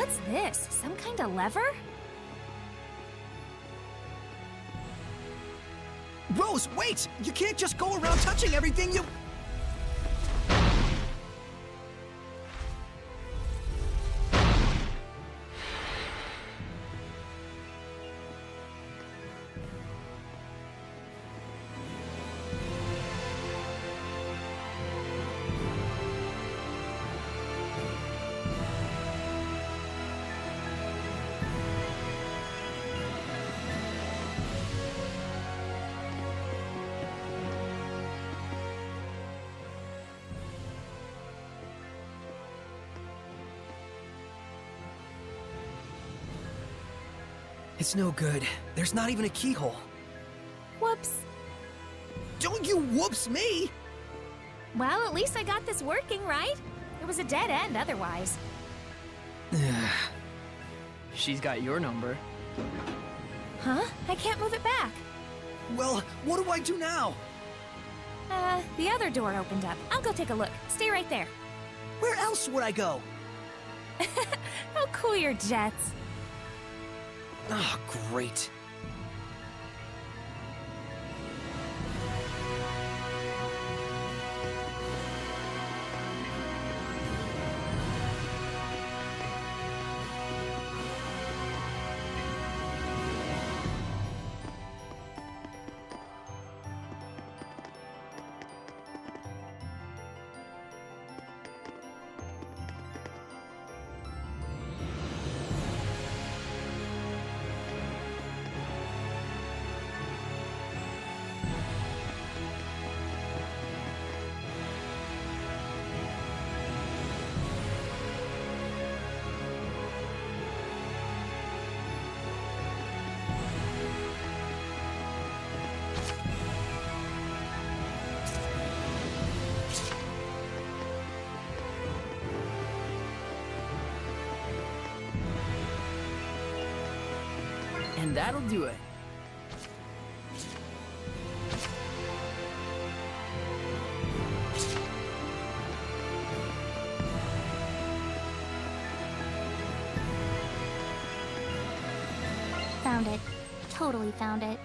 What's this? Some kind of lever? Rose, wait! You can't just go around touching everything you... It's no good. There's not even a keyhole. Whoops. Don't you whoops me! Well, at least I got this working, right? It was a dead end otherwise. She's got your number. Huh? I can't move it back. Well, what do I do now? The other door opened up. I'll go take a look. Stay right there. Where else would I go? How cool your jets. Ah, great. And that'll do it. Found it. Totally found it.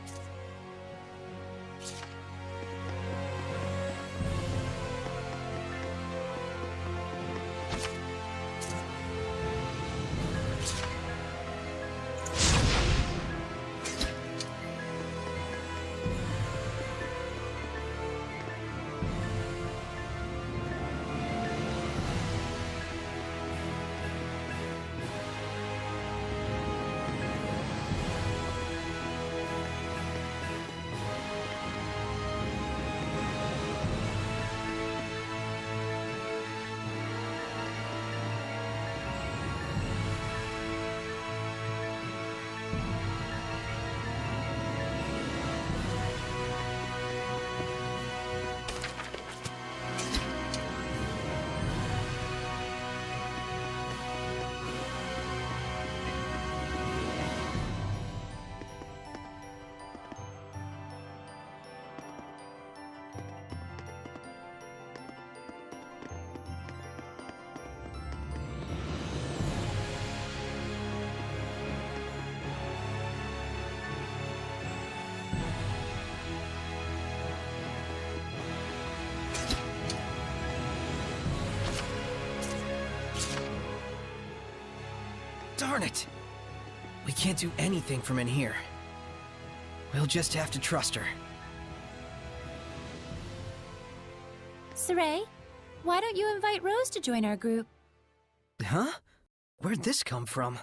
Darn it! We can't do anything from in here. We'll just have to trust her. Saray, why don't you invite Rose to join our group? Huh? Where'd this come from?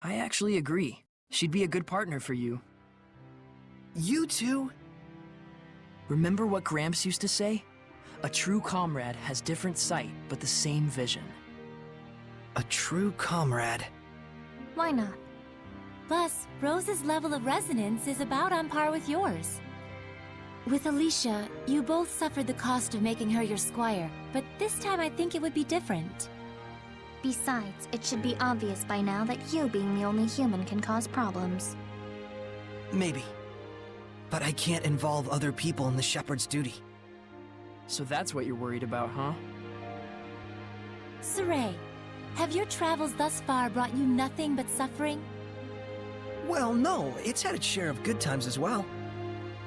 I actually agree. She'd be a good partner for you. You two? Remember what Gramps used to say? A true comrade has different sight, but the same vision. A true comrade. Why not? Plus, Rose's level of resonance is about on par with yours. With Alicia, you both suffered the cost of making her your squire, but this time I think it would be different. Besides, it should be obvious by now that you being the only human can cause problems. Maybe. But I can't involve other people in the shepherd's duty. So that's what you're worried about, huh? Saray, Have your travels thus far brought you nothing but suffering? Well, no, it's had its share of good times as well.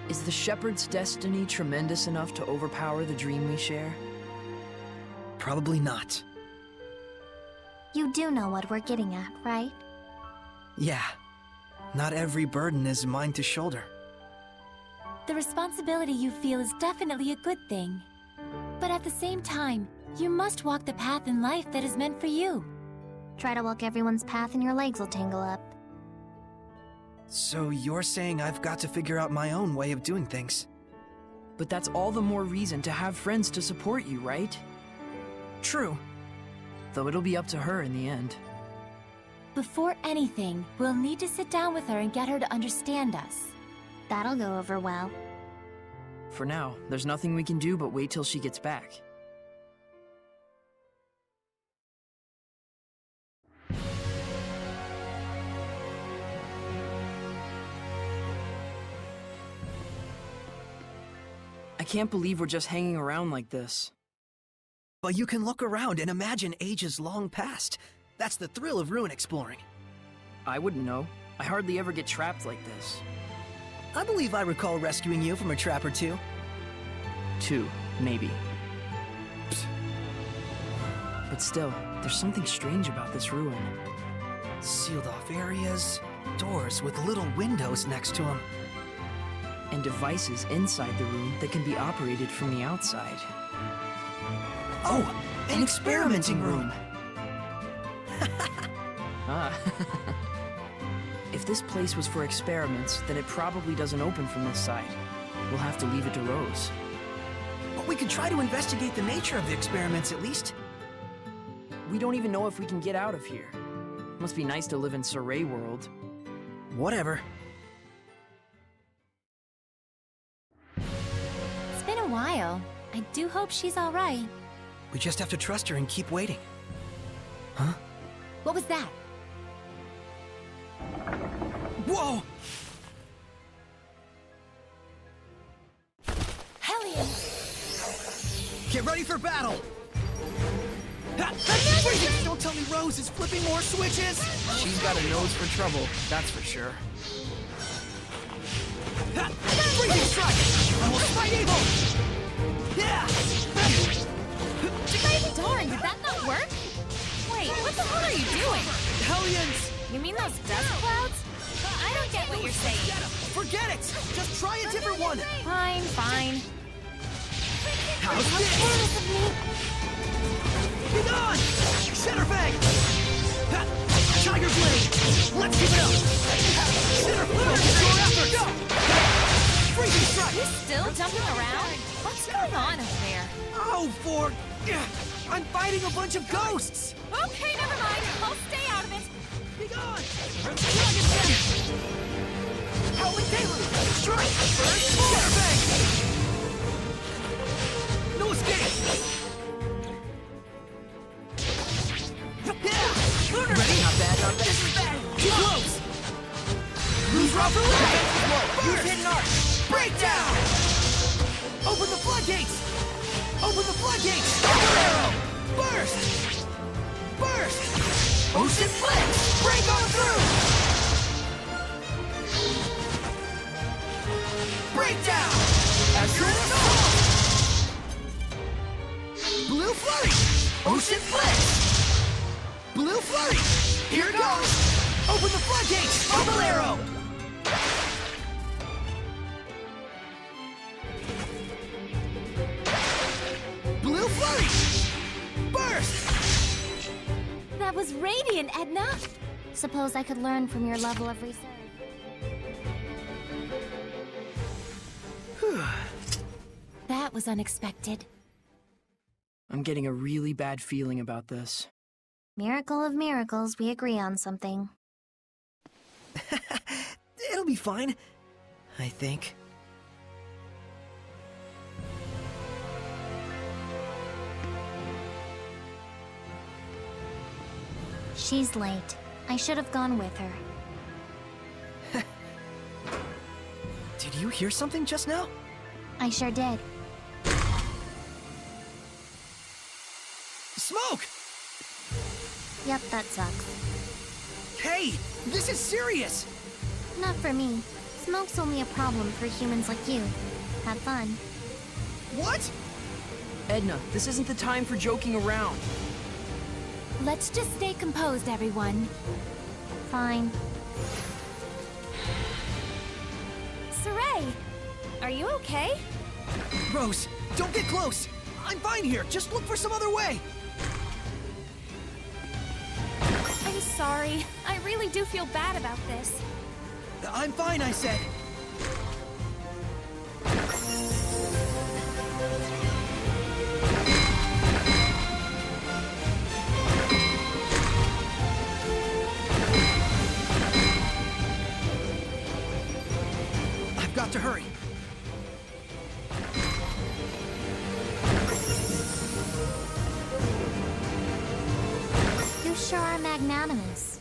Is the shepherd's destiny tremendous enough to overpower the dream we share? Probably not. You do know what we're getting at, right? Yeah. Not every burden is mine to shoulder. The responsibility you feel is definitely a good thing. But at the same time, you must walk the path in life that is meant for you. Try to walk everyone's path and your legs will tangle up. So you're saying I've got to figure out my own way of doing things? But that's all the more reason to have friends to support you, right? True. Though it'll be up to her in the end. Before anything, we'll need to sit down with her and get her to understand us. That'll go over well. For now, there's nothing we can do but wait till she gets back. I can't believe we're just hanging around like this. But you can look around and imagine ages long past. That's the thrill of ruin exploring. I wouldn't know. I hardly ever get trapped like this. I believe I recall rescuing you from a trap or two. 2, maybe. But still, there's something strange about this ruin. Sealed off areas, doors with little windows next to them. And devices inside the room that can be operated from the outside. Oh, an experimenting room! Ah. If this place was for experiments, then it probably doesn't open from this side. We'll have to leave it to Rose. But we could try to investigate the nature of the experiments at least. We don't even know if we can get out of here. Must be nice to live in Saray World. Whatever. It's been a while. I do hope she's all right. We just have to trust her and keep waiting. Huh? What was that? Whoa! Hellion! Get ready for battle! Freaking! Don't tell me Rose is flipping more switches! She's got a nose for trouble, that's for sure. Freaking strike! I will fight evil! Yeah! Darn, did that not work? Wait, what the hell are you doing? Hellions! You mean those dust clouds? I don't get what you're saying. Forget it! Just try a different one! Fine, fine. How's this? Careless of me. Get on! Shadowfang! Tiger Blade! Let's keep it up! Shadowfang! Your effort! Go! Freezing Strike! You still jumping around? What's going on over there? Oh, for... I'm fighting a bunch of ghosts! Okay, never mind. I'll stay out of it. Be gone! Dragon Death! Howling Deluge! Strike! Shadowfang! No escape! Ready? Not bad, not bad. This is bad! Too close! Lose route for life! Use hidden arc! Breakdown! Open the floodgates! Open the floodgates! Double arrow! Burst! Burst! Ocean flex! Break on through! Breakdown! Azure assault! Blue flurry! Ocean flex! Blue flurry! Here it goes! Open the floodgates! Double arrow! Blue flurry! Burst! That was radiant, Edna. Suppose I could learn from your level of reserve. That was unexpected. I'm getting a really bad feeling about this. Miracle of miracles, we agree on something. It'll be fine, I think. She's late. I should have gone with her. Did you hear something just now? I sure did. Smoke! Yep, that sucks. Hey, this is serious! Not for me. Smoke's only a problem for humans like you. Have fun. What? Edna, this isn't the time for joking around. Let's just stay composed, everyone. Fine. Saray, are you okay? Rose, don't get close! I'm fine here, just look for some other way! I'm sorry. I really do feel bad about this. I'm fine, I said. I've got to hurry. You sure are magnanimous.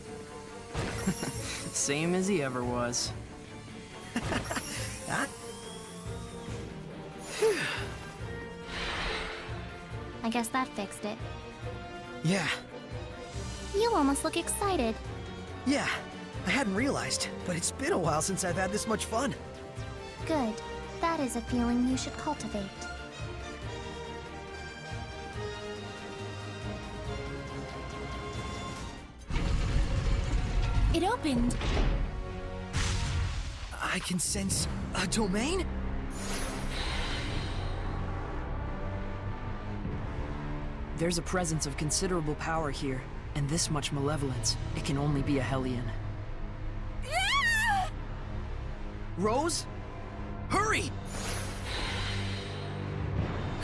Same as he ever was. Huh? I guess that fixed it. Yeah, You almost look excited. yeah. I hadn't realized, but it's been a while since I've had this much fun. Good. That is a feeling you should cultivate. It opened. I can sense a domain? There's a presence of considerable power here, and this much malevolence. It can only be a Hellion. Rose? Hurry!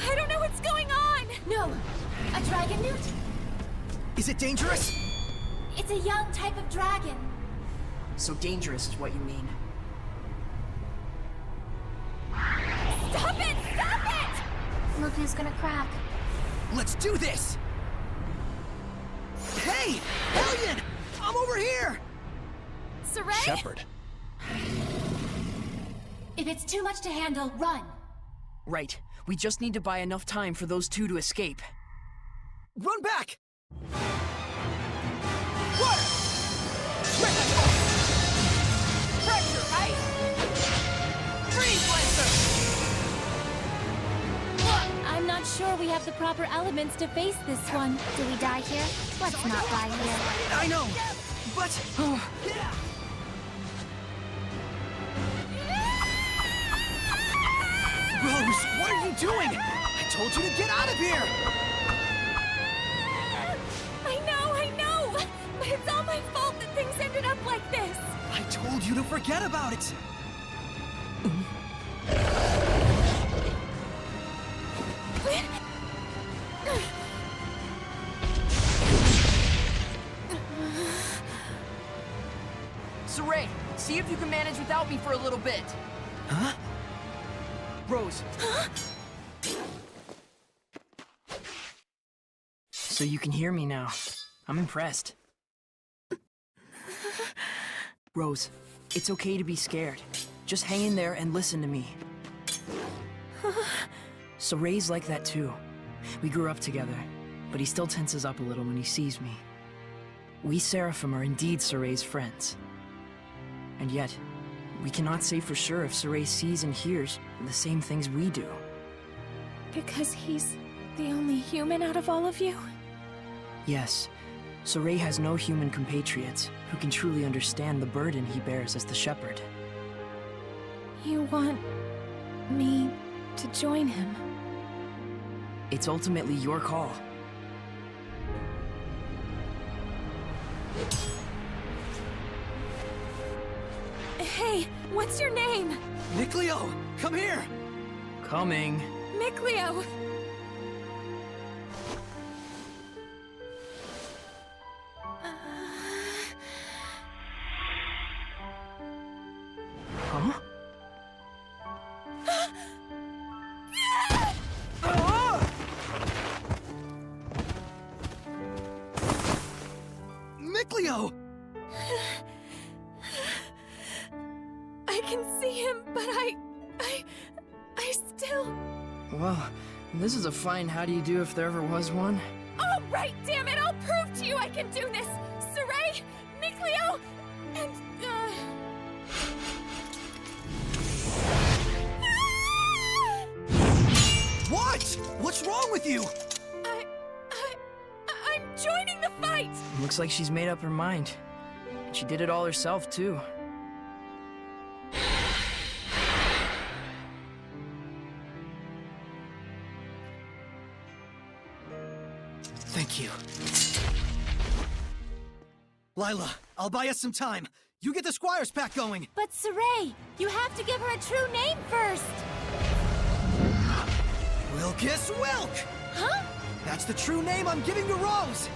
I don't know what's going on! No! A dragon newt? Is it dangerous? It's a young type of dragon. So dangerous is what you mean. Stop it! Stop it! Look who's gonna crack. Let's do this! Hey! Hellion! I'm over here! Saray? Shepard. If it's too much to handle, run! Right. We just need to buy enough time for those two to escape. Run back! Water! Pressure, ice! Freeze Lancer! I'm not sure we have the proper elements to face this one. Do we die here? Let's not die here. I know, but... Rose, what are you doing? I told you to get out of here! I know! But it's all my fault that things ended up like this! I told you to forget about it! Saray, see if you can manage without me for a little bit. Huh? Rose. So you can hear me now. I'm impressed. Rose, it's okay to be scared. Just hang in there and listen to me. Saray's like that too. We grew up together, but he still tenses up a little when he sees me. We Seraphim are indeed Saray's friends. And yet, we cannot say for sure if Saray sees and hears the same things we do. Because he's the only human out of all of you? Yes, Saray has no human compatriots who can truly understand the burden he bears as the shepherd. You want me to join him? It's ultimately your call. Hey, what's your name? Nicleo, come here! Coming. Nicleo! Huh? Nicleo! I can see him, but I still... Well, this is a fine how do you do if there ever was one. Oh, right, damn it! I'll prove to you I can do this! Saray, Mikleo, and, What? What's wrong with you? I'm joining the fight! Looks like she's made up her mind. And she did it all herself, too. Thank you. Lila, I'll buy us some time. You get the Squire's pack going. But Saray, you have to give her a true name first! Wilkes Wilk! Huh? That's the true name I'm giving to Rose!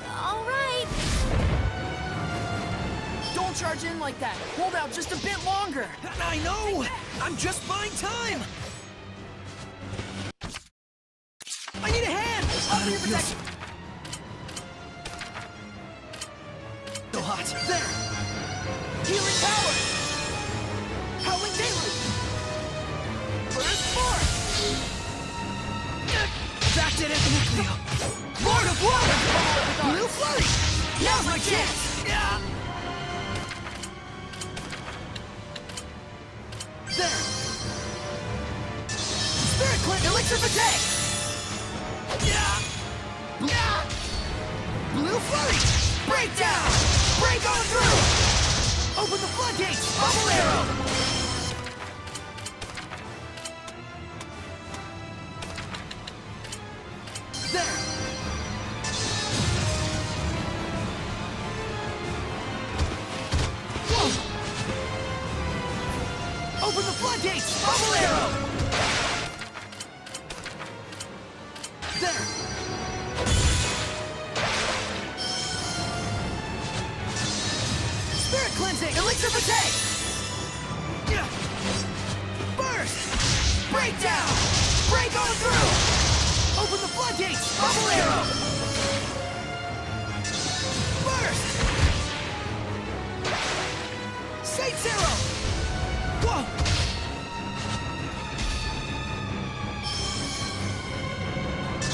Alright. Don't charge in like that! Hold out just a bit longer! I know! I'm just buying time! I need a hand! Offer your protection! So hot. There! Healing power! Howling Deluge! Burst force! That did it, Mikleo! Lord of Water! Blue Flurry! Now's my chance! There! Spirit Clint Elixir Vitae! Blue Flurry! Breakdown! Break on through! Open the floodgates! Bubble Arrow! There! Whoa! Open the floodgates! Bubble Arrow! There! Spirit Cleansing! Elixir Vitae! Burst! Breakdown! Break on through! Open the floodgates! Bubble Arrow! Burst! Saints Arrow! Whoa!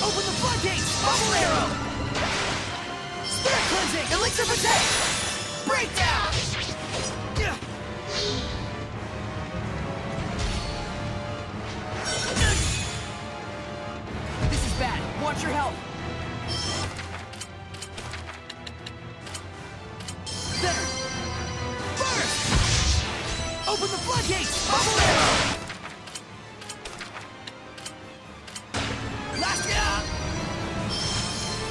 Open the floodgates! Bubble Arrow! Spirit Cleansing! Elixir Vitae! Breakdown! This is bad. Watch your health. There! Burst! Open the floodgates! Bubble Arrow! Last year!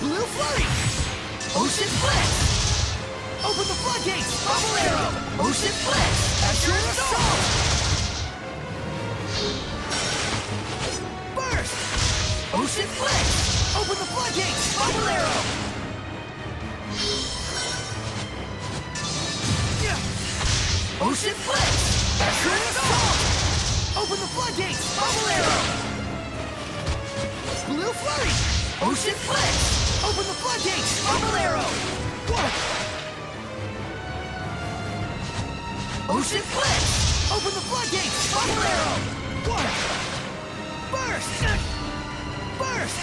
Blue Flurry! Ocean Blitz! Open the floodgates! Bubble Arrow! Ocean Blitz! Azure Assault! Burst! Ocean Blitz! Open the floodgates! Bubble Arrow! Ocean Blitz! Azure Assault! Open the floodgates! Bubble Arrow! Blue Flurry! Ocean Blitz! Open the floodgates! Bubble Arrow! Whoa! Ocean Blitz! Open the floodgates! Bubble Arrow! Whoa! Burst! Burst!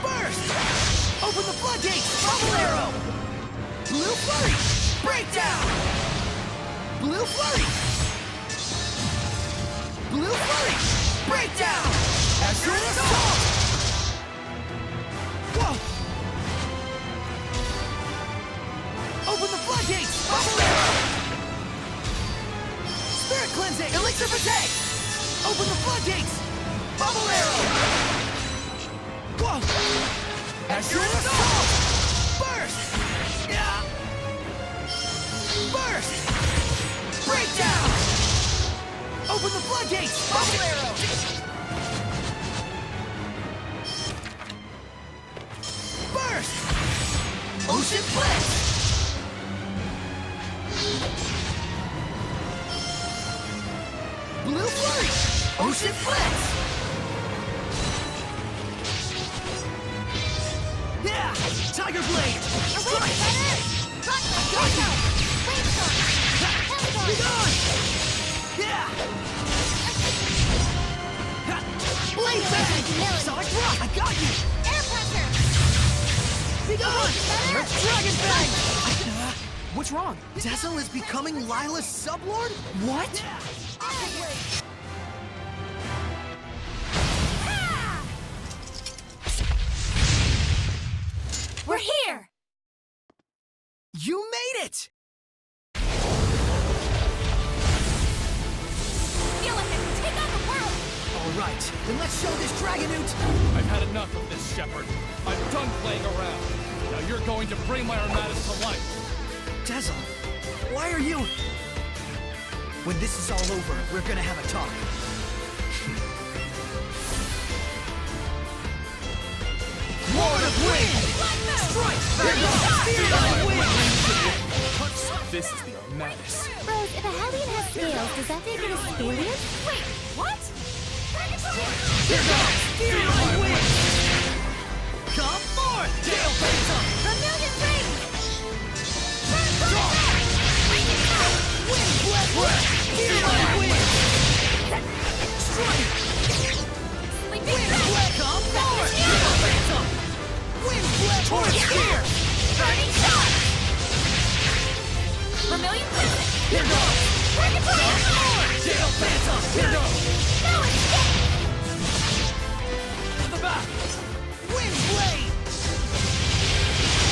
Burst! Open the floodgates! Bubble Arrow! Blue Flurry! Breakdown! Blue Flurry! Blue Flurry! Breakdown! Azure Assault! Whoa! Open the floodgates! Bubble Arrow! Spirit Cleansing! Elixir Vitae! Open the floodgates! Bubble Arrow! Whoa! Azure Assault! Burst! Burst! Breakdown! Open the floodgates! Bubble Arrow! Burst! Ocean Blitz! Blue Flurry! Ocean Blitz! Yeah! Tiger Blade! Strike! Got you! Be gone! Yeah! Blade Bang! Sonic Rock! I got you! Air pressure! Be gone! Let's Dragon Bang! What's wrong? Dazzle is becoming Lila's sublord? What? We're here! You made it! Feel like I can take on the world! All right, then let's show this Dragonute! I've had enough of this, Shepard. I'm done playing around. Now you're going to bring my Armadas to life. Dazzle, why are you... When this is all over, we're gonna have a talk. Lord of Wind! Strike! Feel my wind! This is the Armadas. Rose, if a Hellion has scales, does that make it a Scalian? Wait, what? Here goes! Feel my wind! Come forth! Tail Phantom! Vermilion Ring! Wind Breath! Feel my wind! Strike! Sleeping Wind Breath! Come forth! Tail Phantom! Wind Breath! Torch Spear! Burning Shot! Vermilion Crescent! Here goes! Dragon Come Blade! forth! Tail Phantom! Here goes! No escape! To the back! Wind Blade!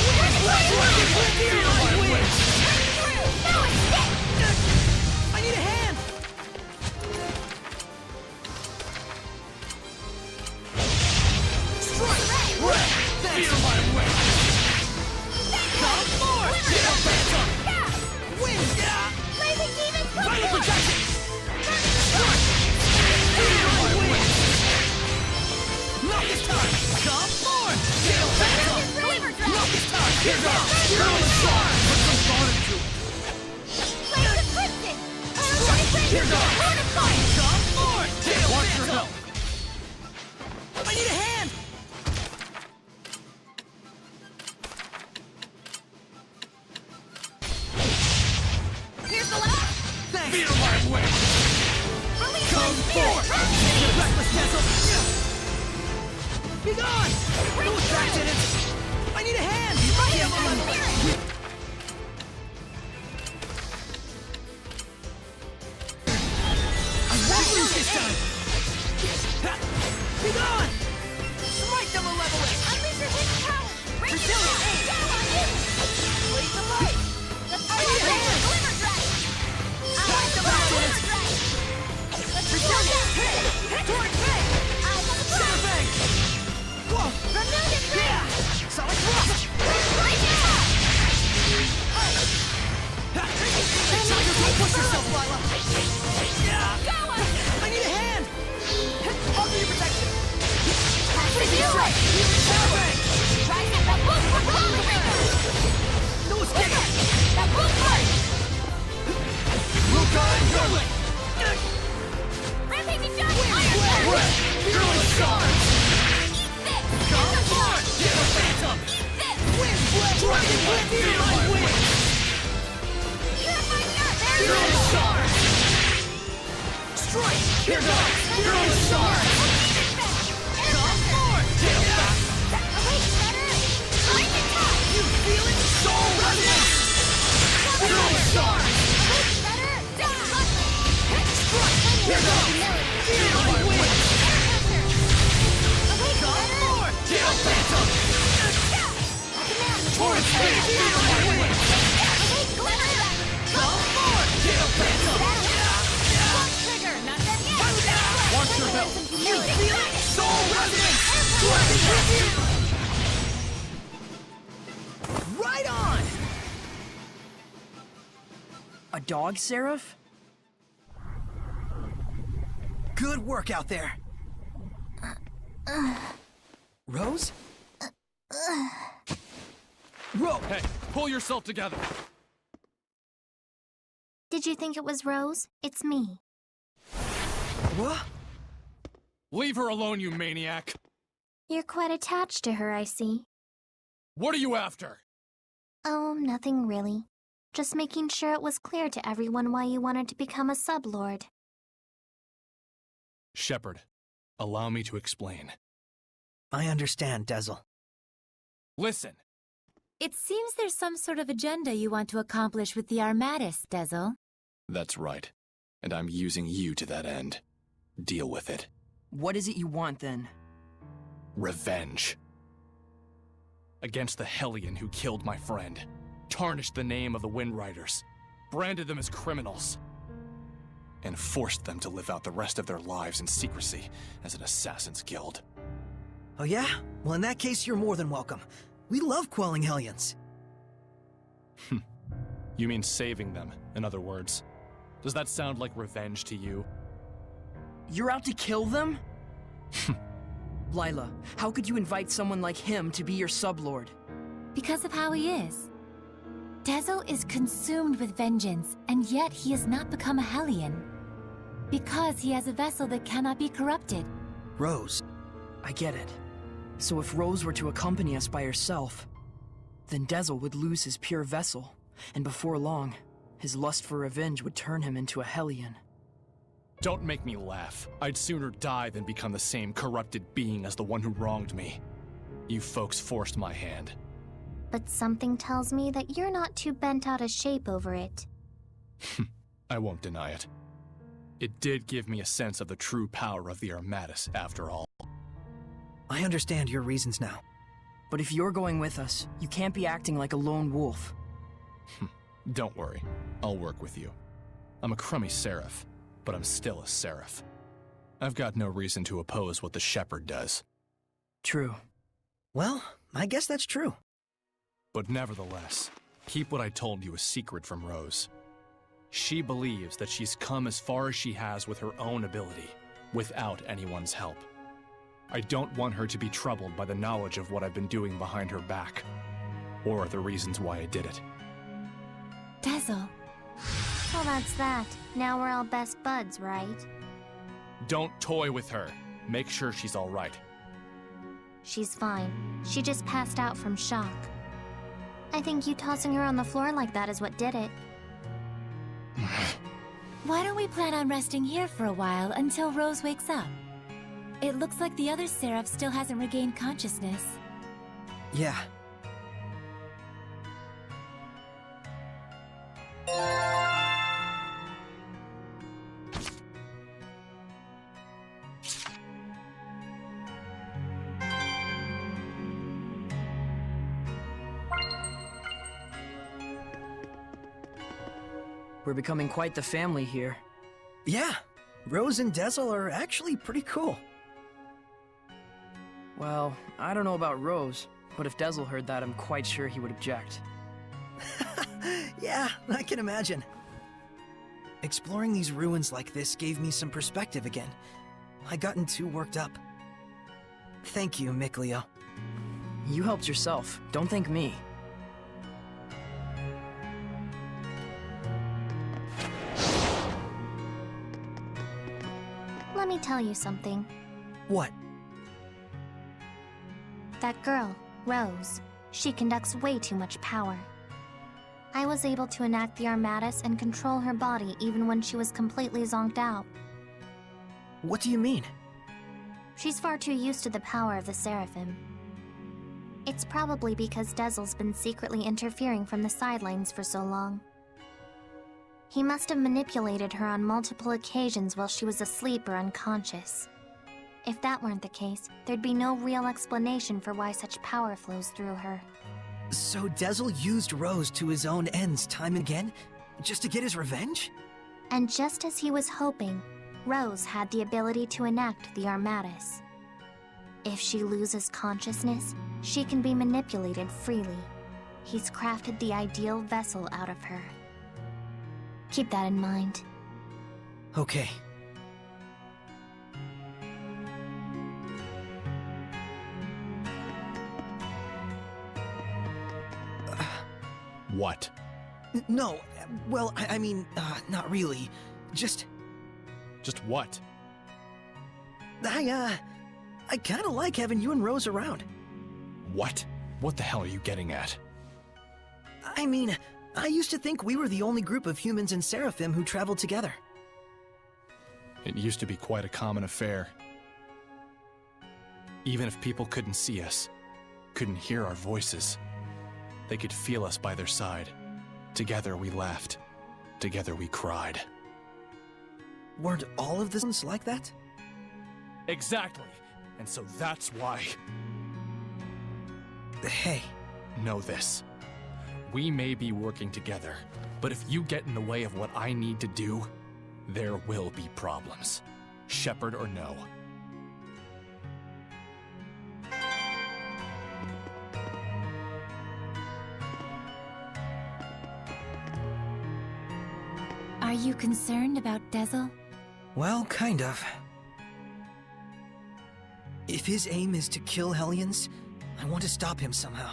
Wind Blade! Dragon Blade! Feel my wind! No escape! I need a hand! Strike! Red! Feel my wind! Come forth! Tail Phantom! Wind! Blazing Demons! Vital Projection! Strike! Feel my wind! Not this time! Come forth! Tail Phantom! Not this time! Here goes! Fearless Charge! Put some thought into it. Blaze of Crimson! Here goes! Come forth! Tail Want your Phantom! help? I need a hand! Here's the last! Thanks! Feel my wind. Release Come my spirit! forth! Reckless Dazzle! Be gone! No attraction! I need a hand! Damn, I'm I won't lose this time! Ha! Be gone! Smite the Malevolent! Unleash your hidden power! Resilient Aim! Down on you! Blaze of Light! Let's I need a hand! Glimmer Dragon! Smite the Malevolent! Resilient Hit! Torrent Fang! Eyes on the prize! Shadowfang! Whoa! Vermilion Ring! Yeah! Solid Thrust! Right now! Ha! Time to push yourself, Lila! Yeah! Go on! I need a hand! Offer your protection! Precision Strike! Shadowfang! Try to get that book for Blue Ring! No escape! That book first! Luca and Gurley! Rampaging Giant! Wind Iron Blade! Fearless Charge! Eat this! Come forth! Tail Phantom! Eat this! Wind Blade! Dragon Blade! Feel my wind! Purifying Earth! Fearless Charge! Strike! Here goes! Fearless Charge! Come forth! Tail Phantom! You feel it? Soul Resonance! Fearless Charge! Strike! Here goes! Feel my wind! Come forth! Tail Phantom! Torrent Speed! Feel my wind! Come forth! Tail Phantom! Want your help? You feel it? Soul Resonance! Dragon Blade! Right on! A dog, Seraph? Good work out there. Rose? Hey, pull yourself together. Did you think it was Rose? It's me. What? Leave her alone, you maniac. You're quite attached to her, I see. What are you after? Oh, nothing really. Just making sure it was clear to everyone why you wanted to become a sublord. Shepard, allow me to explain. I understand, Dazzle. Listen, It seems there's some sort of agenda you want to accomplish with the Armatus, Dezel. That's right. And I'm using you to that end. Deal with it. What is it you want, then? Revenge. Against the Hellion who killed my friend, tarnished the name of the Wind Riders, branded them as criminals, and forced them to live out the rest of their lives in secrecy as an assassin's guild. Oh yeah? Well, in that case, you're more than welcome. We love quelling Hellions. You mean saving them, in other words. Does that sound like revenge to you? You're out to kill them? Lila, how could you invite someone like him to be your sublord? Because of how he is. Dezel is consumed with vengeance, and yet he has not become a Hellion. Because he has a vessel that cannot be corrupted. Rose. I get it. So if Rose were to accompany us by herself, then Dezel would lose his pure vessel, and before long, his lust for revenge would turn him into a Hellion. Don't make me laugh. I'd sooner die than become the same corrupted being as the one who wronged me. You folks forced my hand. But something tells me that you're not too bent out of shape over it. I won't deny it. It did give me a sense of the true power of the Armatus, after all. I understand your reasons now. But if you're going with us, you can't be acting like a lone wolf. Don't worry. I'll work with you. I'm a crummy seraph, but I'm still a seraph. I've got no reason to oppose what the shepherd does. True. Well, I guess that's true. But nevertheless, keep what I told you a secret from Rose. She believes that she's come as far as she has with her own ability, without anyone's help. I don't want her to be troubled by the knowledge of what I've been doing behind her back, or the reasons why I did it. Dezel. Well, that's that. Now we're all best buds, right? Don't toy with her. Make sure she's all right. She's fine. She just passed out from shock. I think you tossing her on the floor like that is what did it. Why don't we plan on resting here for a while until Rose wakes up? It looks like the other Seraph still hasn't regained consciousness. Yeah. We're becoming quite the family here. Yeah. Rose and Dezel are actually pretty cool. Well, I don't know about Rose, but if Dezel heard that, I'm quite sure he would object. Yeah, I can imagine. Exploring these ruins like this gave me some perspective again. I'd gotten too worked up. Thank you, Mikleo. You helped yourself. Don't thank me. Let me tell you something. What? That girl, Rose, she conducts way too much power. I was able to enact the Armatus and control her body even when she was completely zonked out. What do you mean? She's far too used to the power of the Seraphim. It's probably because Dezel's been secretly interfering from the sidelines for so long. He must have manipulated her on multiple occasions while she was asleep or unconscious. If that weren't the case, there'd be no real explanation for why such power flows through her. So Dezel used Rose to his own ends time and again? Just to get his revenge? And just as he was hoping, Rose had the ability to enact the Armatus. If she loses consciousness, she can be manipulated freely. He's crafted the ideal vessel out of her. Keep that in mind. Okay. What? No, well, I mean, not really. Just what? I kinda like having you and Rose around. What? What the hell are you getting at? I mean, I used to think we were the only group of humans and Seraphim who traveled together. It used to be quite a common affair. Even if people couldn't see us, couldn't hear our voices, They could feel us by their side. Together we laughed. Together we cried. Weren't all of the ones like that? Exactly. And so that's why. Hey, Know this. We may be working together, but if you get in the way of what I need to do, there will be problems. Shepherd or no. Are you concerned about Dezel? well, kind of. If his aim is to kill Hellions, I want to stop him somehow.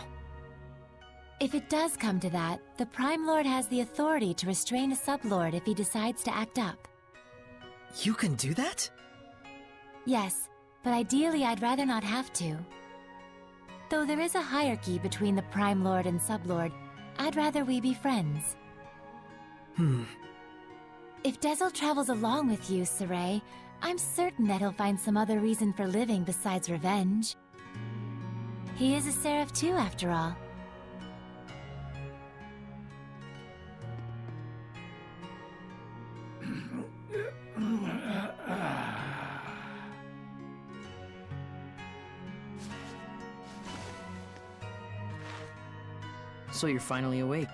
If it does come to that, the Prime Lord has the authority to restrain a Sublord if he decides to act up. You can do that? Yes, but ideally I'd rather not have to. Though there is a hierarchy between the Prime Lord and Sublord, I'd rather we be friends. If Dezel travels along with you, Saray, I'm certain that he'll find some other reason for living besides revenge. He is a Seraph too, after all. So you're finally awake.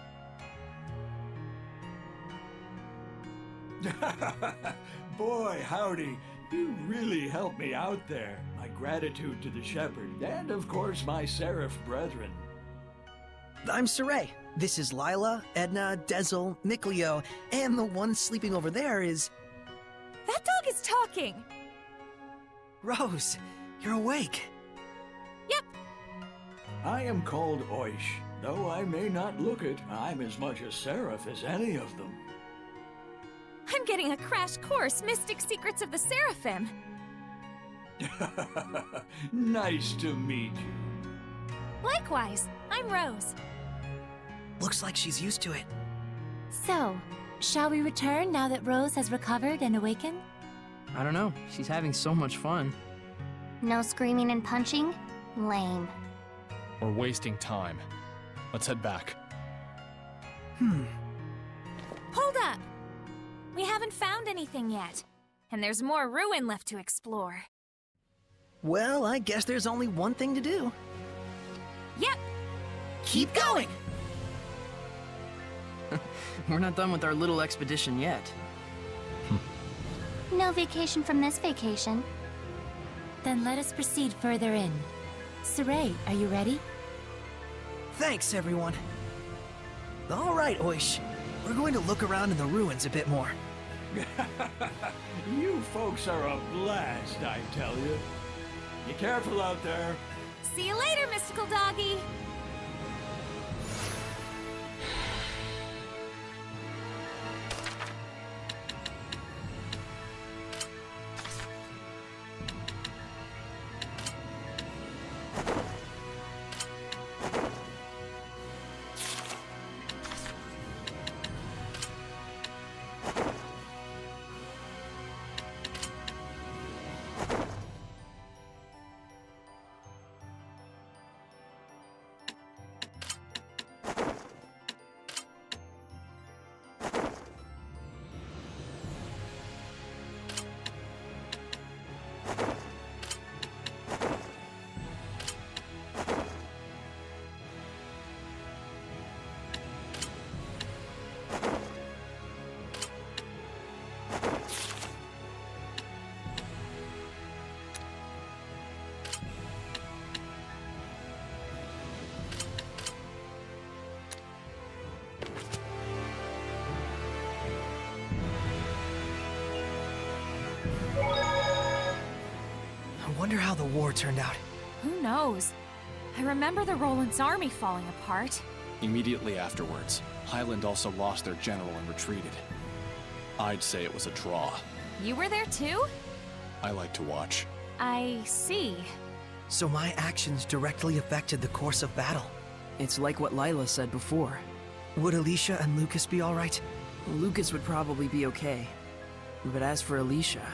Boy, howdy. You really helped me out there. My gratitude to the shepherd, and of course my Seraph brethren. I'm Saray. This is Lila, Edna, Dezel, Mikleo, and the one sleeping over there is... That dog is talking! Rose, you're awake. Yep, I am called Oish. Though I may not look it, I'm as much a Seraph as any of them. I'm getting a crash course, Mystic Secrets of the Seraphim. Nice to meet you. Likewise, I'm Rose. Looks like she's used to it. So, shall we return now that Rose has recovered and awakened? I don't know. She's having so much fun. No screaming and punching? Lame. We're wasting time. Let's head back. Hold up! We haven't found anything yet. And there's more ruin left to explore. Well, I guess there's only one thing to do. Yep! Keep going! We're not done with our little expedition yet. No vacation from this vacation. Then let us proceed further in. Saray, are you ready? Thanks, everyone. All right, Oish. We're going to look around in the ruins a bit more. You folks are a blast, I tell you. Be careful out there. See you later, mystical doggy! I wonder how the war turned out. Who knows? I remember the Roland's army falling apart. Immediately afterwards, Highland also lost their general and retreated. I'd say it was a draw. You were there too? I like to watch. I see. So my actions directly affected the course of battle. It's like what Lila said before. Would Alicia and Lucas be all right? Lucas would probably be okay. But as for Alicia,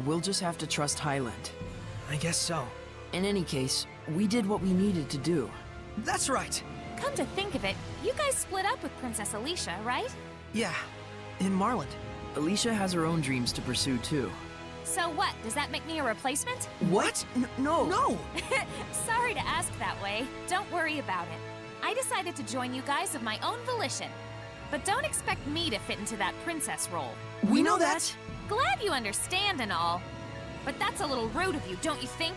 we'll just have to trust Highland. I guess so. In any case, we did what we needed to do. That's right. Come to think of it, you guys split up with Princess Alicia, right? Yeah, in Marland. Alicia has her own dreams to pursue, too. So what, does that make me a replacement? What? No. No! Sorry to ask that way. Don't worry about it. I decided to join you guys of my own volition. But don't expect me to fit into that princess role. We know that! Glad you understand and all. But that's a little rude of you, don't you think?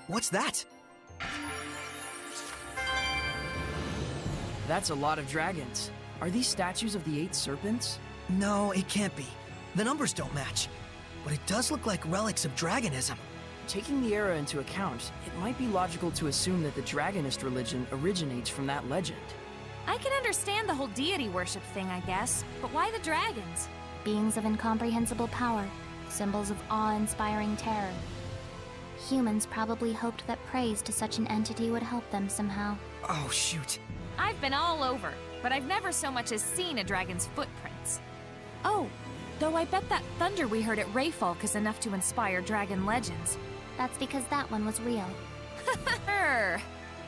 What's that? That's a lot of dragons. Are these statues of the 8 serpents? No, it can't be. The numbers don't match. But it does look like relics of dragonism. Taking the era into account, it might be logical to assume that the Dragonist religion originates from that legend. I can understand the whole deity worship thing, I guess. But why the dragons? Beings of incomprehensible power, symbols of awe-inspiring terror. Humans probably hoped that praise to such an entity would help them somehow. Oh, shoot. I've been all over, but I've never so much as seen a dragon's footprints. Oh, though I bet that thunder we heard at Rayfalk is enough to inspire dragon legends. That's because that one was real. Err.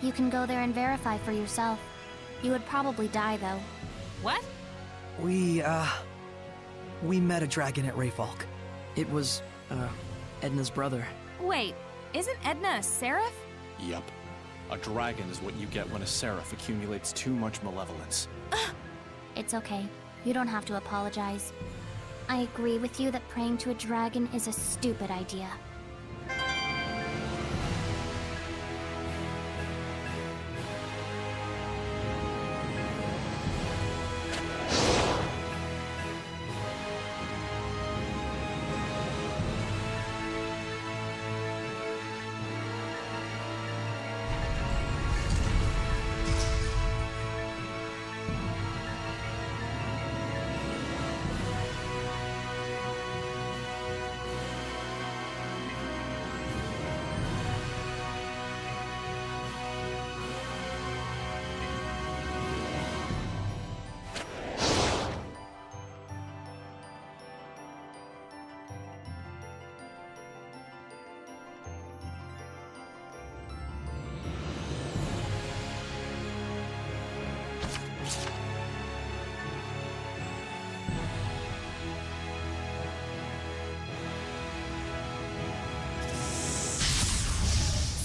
You can go there and verify for yourself. You would probably die, though. What? We met a dragon at Rayfalk. It was, Edna's brother. Wait, isn't Edna a seraph? Yep. A dragon is what you get when a seraph accumulates too much malevolence. It's okay. You don't have to apologize. I agree with you that praying to a dragon is a stupid idea.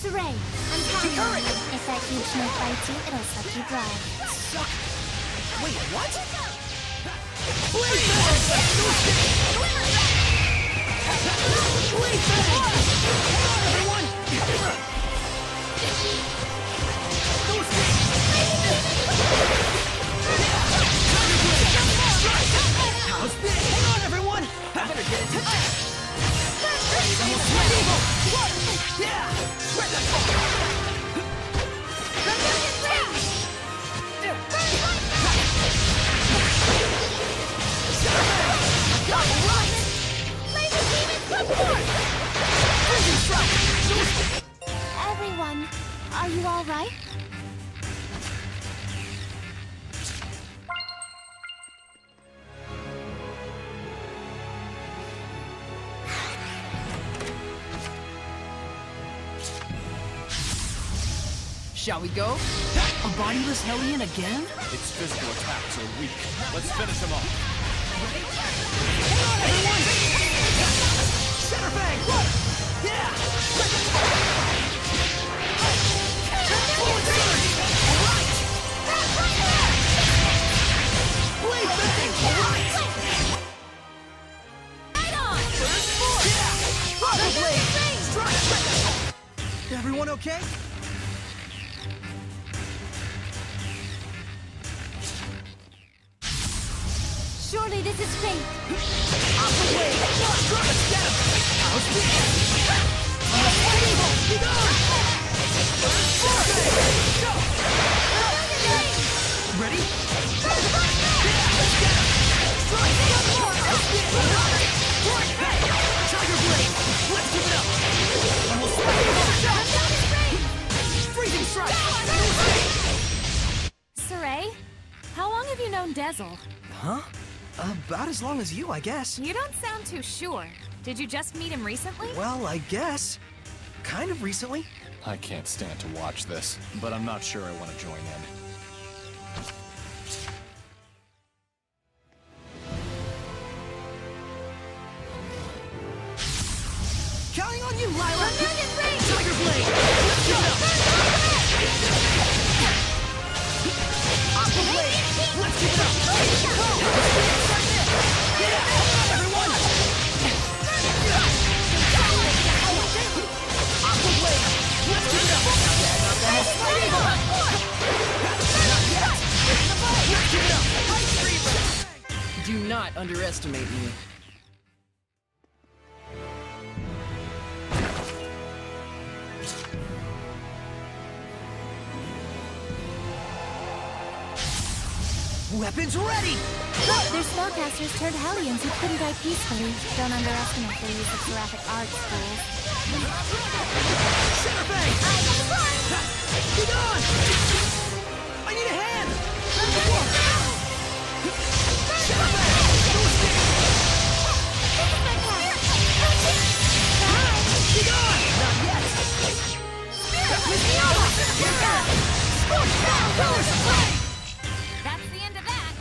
Saray, I'm counting. If that huge snake bites you, it'll suck you dry. Suck. Wait, what? Hang on, everyone! I better get into this! Everyone, are you all right? Shall we go? A bodiless Hellion again? Its physical attacks are weak. Let's finish him off. Center bang! Yeah! Forward surge! Right! Blade bang! Right! Right on! Yeah! Rocket blade! Strike! Everyone okay? Surely this is fate. Aqua blade! Drop it down! How's this? Be gone! Ready? Let's get him! Strike! Tiger blade! Let's give it up! Almost freezing strike! have you known Dezel? Huh? About as long as you, I guess. You don't sound too sure. Did you just meet him recently? Well, I guess. Kind of recently. I can't stand to watch this, but I'm not sure I want to join in. Counting on you, Lila! Tiger Blade! Let's go! Aqua Blade! Let's keep it up! Get out! Everyone! Aqua Blade! Let's keep it up! Not bad. Not yet! Let's keep it up! Ice Reaver! Do not underestimate me. Weapons ready! Their spellcasters turned Hellions who couldn't die peacefully. Don't underestimate their use of seraphic arts, fools. Center Bay! Be gone! I need a hand! Center Bay! Be gone! Not yet! Miss Viola! Here goes! Scorch Power! Colors of Flame! That's the end of that.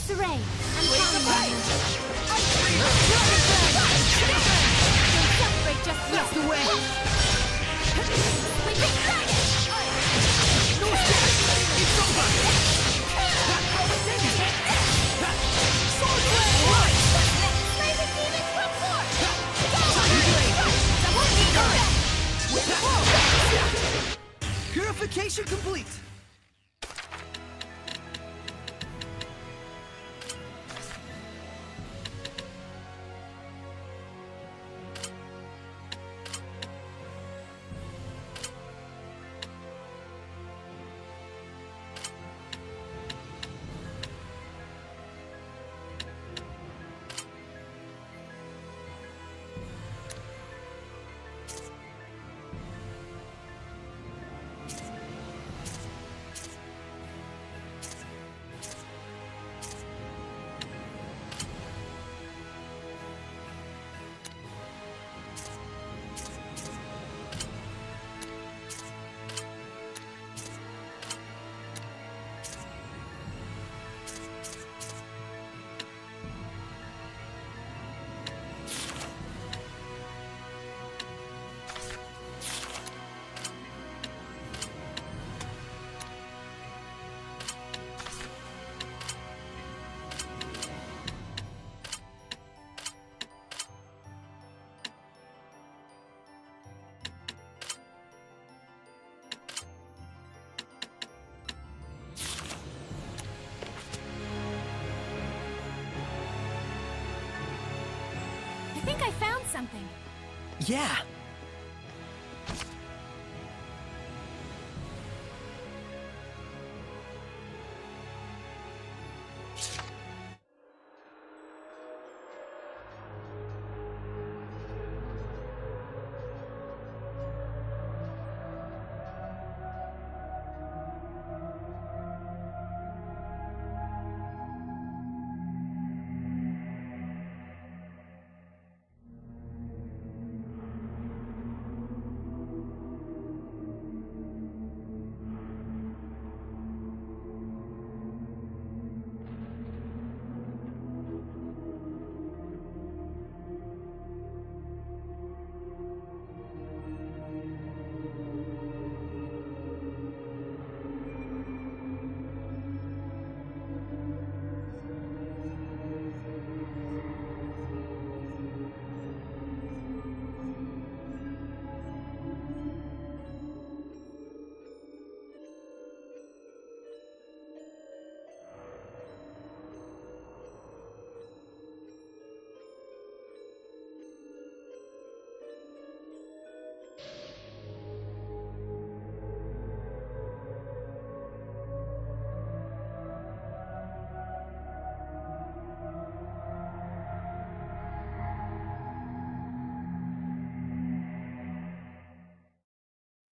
Saray, I'm counting on you. Don't celebrate just yet. That's the way! Sleeping Dragon! No escape! It's over! Sword Blade! Right! Flavor Demons come forth! Tiger Blade! Double Demon! Purification complete! I think I found something. Yeah!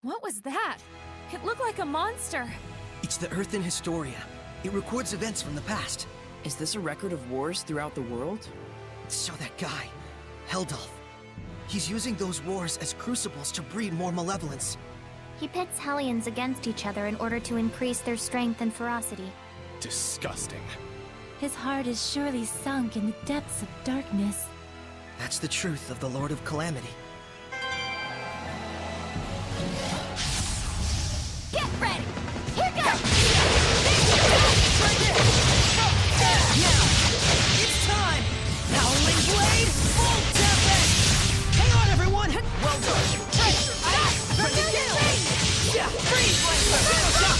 What was that? It looked like a monster. It's the Earth in Historia. It records events from the past. Is this a record of wars throughout the world? So that guy, Heldolf, he's using those wars as crucibles to breed more malevolence. He pits Hellions against each other in order to increase their strength and ferocity. Disgusting. His heart is surely sunk in the depths of darkness. That's the truth of the Lord of Calamity. Get ready! Here goes! It's time! Howling Blade, full tempest! Hang on, everyone! Well done! Ready to kill! Yeah, freeze! Tornado shot!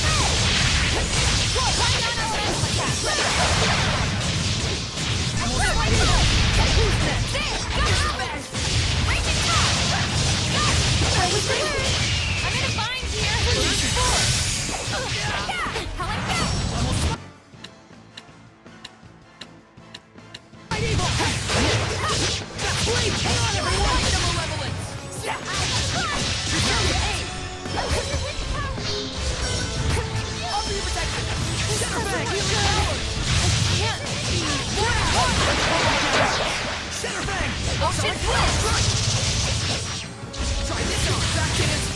Who's next? Raging top! I'm in a bind here! Howling back! Blade, hang on, everyone! Offer your protection! Center bag, healing power! Center bag! Ocean blast! Try this on! Back dance!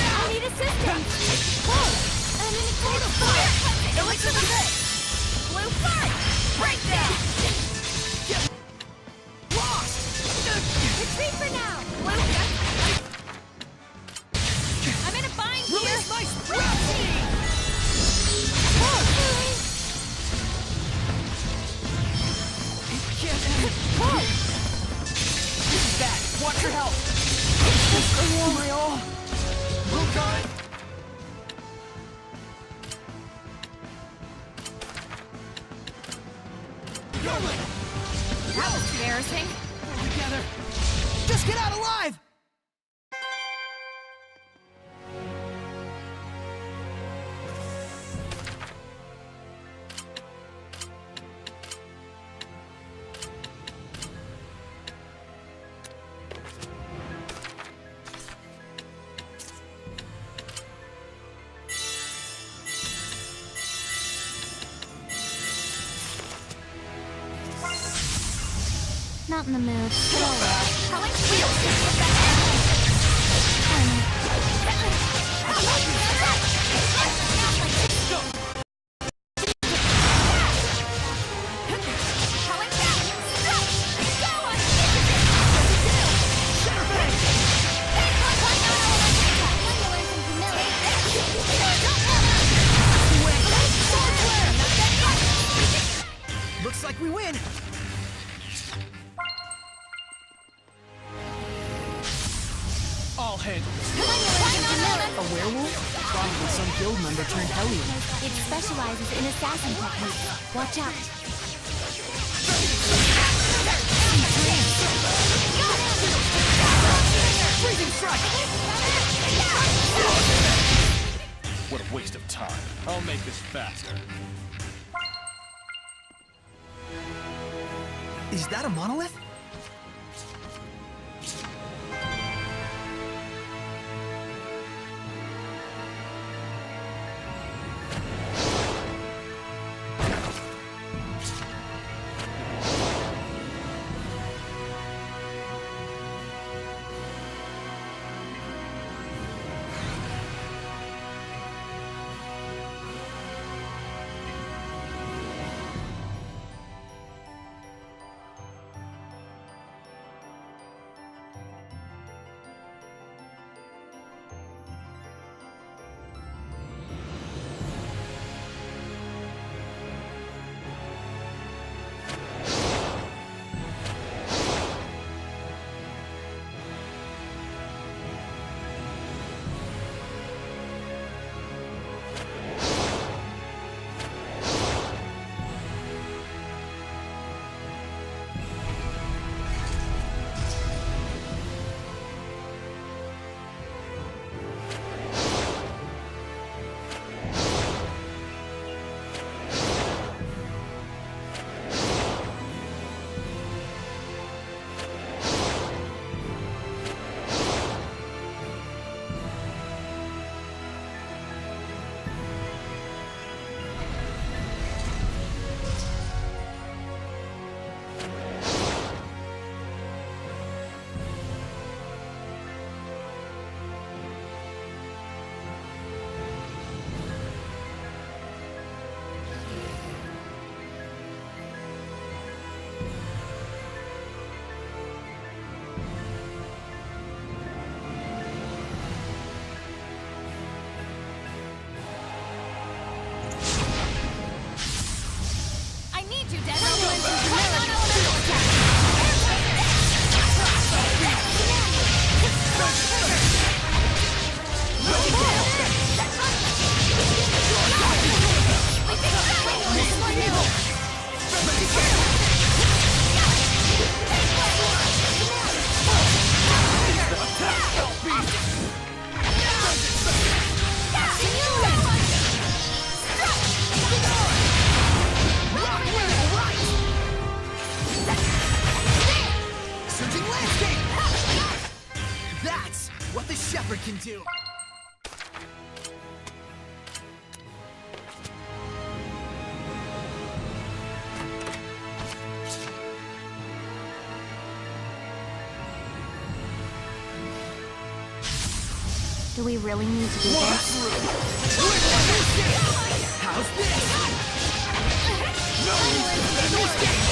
I need assistance! Whoa! I'm in a clear fire! Elixir the pit! Blue fire! Breakdown! Lost! Retreat for now! Blue I'm in a bind here! Release my Sprout! It can't end! This is bad! Watch your health! My all! Rukai! Yoling! That was embarrassing. Together! Just get out alive! Not in the mood. But all right. Howling wheels! Howling back! Stop! Go on! Center bag! Looks like we win! All handles. A werewolf? Probably some guild member turned Hellion. It specializes in assassin techniques. Watch out. Freezing strike! What a waste of time. I'll make this faster. Is that a monolith? shepherd can do. Do we really need to do Walk this? through. How's this? No, no escape.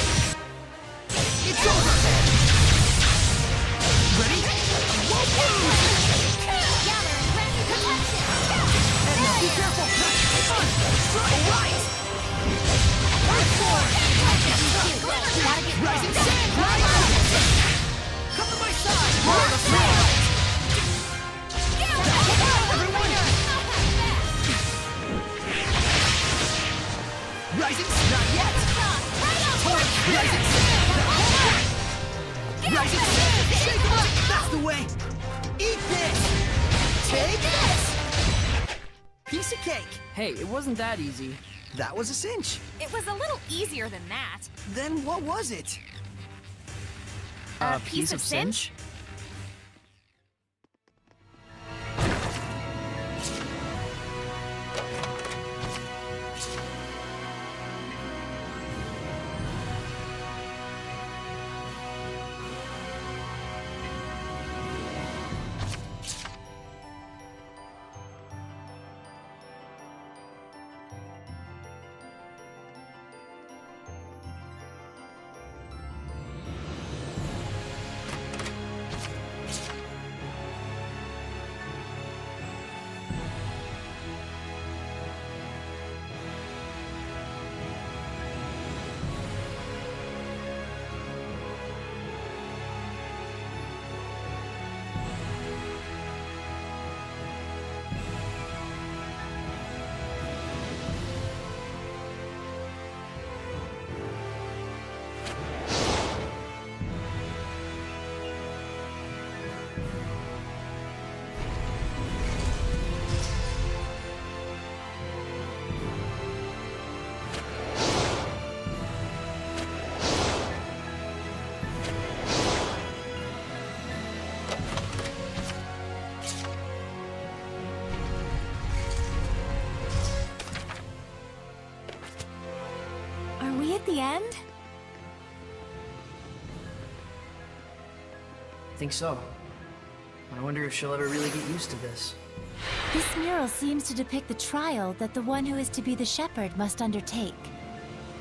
It's over. Ready? Whoa, whoa. Gather and grant you protection! And now be careful. Fun. All right. Earthborn. Gotta get Rising sand. Come to my side. More of the floor. Rising, not yet. Torrent, rising, rising, shake them up. That's the way. Eat this. Take this. Piece of cake. Hey, it wasn't that easy. That was a cinch. It was a little easier than that. Then what was it? A piece of cinch? At the end? Think so. I wonder if she'll ever really get used to this. This mural seems to depict the trial that the one who is to be the shepherd must undertake.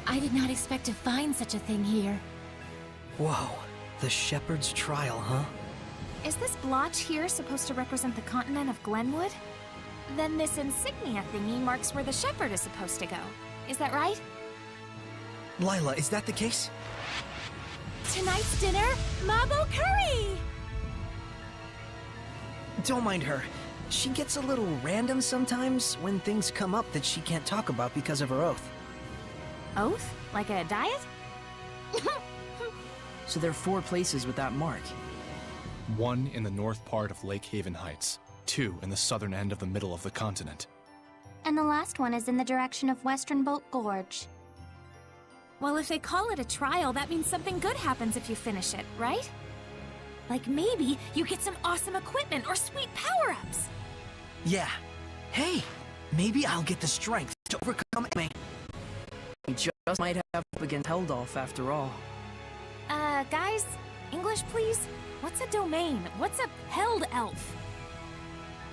I did not expect to find such a thing here. Whoa, the shepherd's trial, huh? Is this blotch here supposed to represent the continent of Glenwood? Then this insignia thingy marks where the shepherd is supposed to go. Is that right? Lila, is that the case? Tonight's dinner, Mabo curry! Don't mind her. She gets a little random sometimes when things come up that she can't talk about because of her oath. Oath? Like a diet? So there are 4 places with that mark. 1 in the north part of Lake Haven Heights, 2 in the southern end of the middle of the continent. And the last one is in the direction of Western Bolt Gorge. Well, if they call it a trial, that means something good happens if you finish it, right? Like maybe you get some awesome equipment or sweet power-ups. Yeah. Hey, maybe I'll get the strength to overcome me. We just might have up against Heldolf after all. Guys, English please? What's a domain? What's a held elf?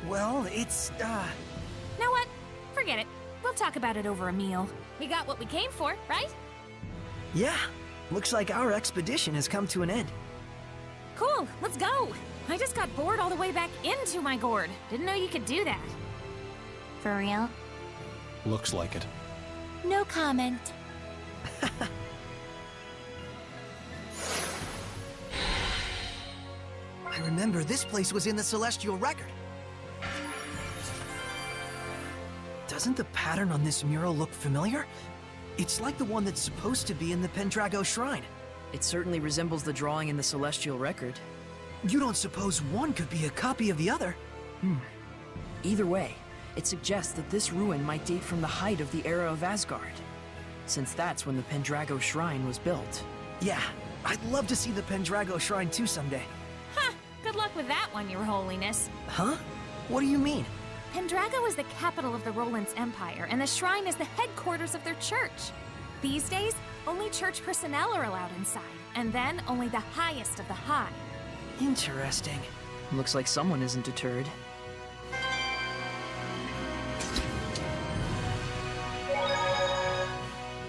Well, it's, Know what? Forget it. We'll talk about it over a meal. We got what we came for, right? yeah. Looks like our expedition has come to an end. Cool, let's go. I just got bored all the way back into my gourd. Didn't know you could do that. For real? Looks like it. No comment. I remember this place was in the Celestial Record. Doesn't the pattern on this mural look familiar? It's like the one that's supposed to be in the Pendrago Shrine. It certainly resembles the drawing in the Celestial Record. You don't suppose one could be a copy of the other? Either way, it suggests that this ruin might date from the height of the era of Asgard, since that's when the Pendrago Shrine was built. Yeah, I'd love to see the Pendrago Shrine too someday. Good luck with that one, Your Holiness. Huh? What do you mean? Pendrago is the capital of the Roland's Empire, and the shrine is the headquarters of their church. These days, only church personnel are allowed inside, and then only the highest of the high. Interesting. Looks like someone isn't deterred.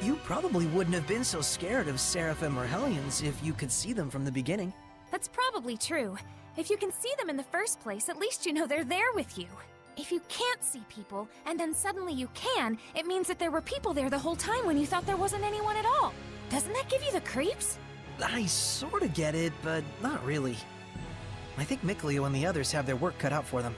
You probably wouldn't have been so scared of Seraphim or Hellions if you could see them from the beginning. That's probably true. If you can see them in the first place, at least you know they're there with you. If you can't see people, and then suddenly you can, it means that there were people there the whole time when you thought there wasn't anyone at all. Doesn't that give you the creeps? I sorta get it, but not really. I think Mikleo and the others have their work cut out for them.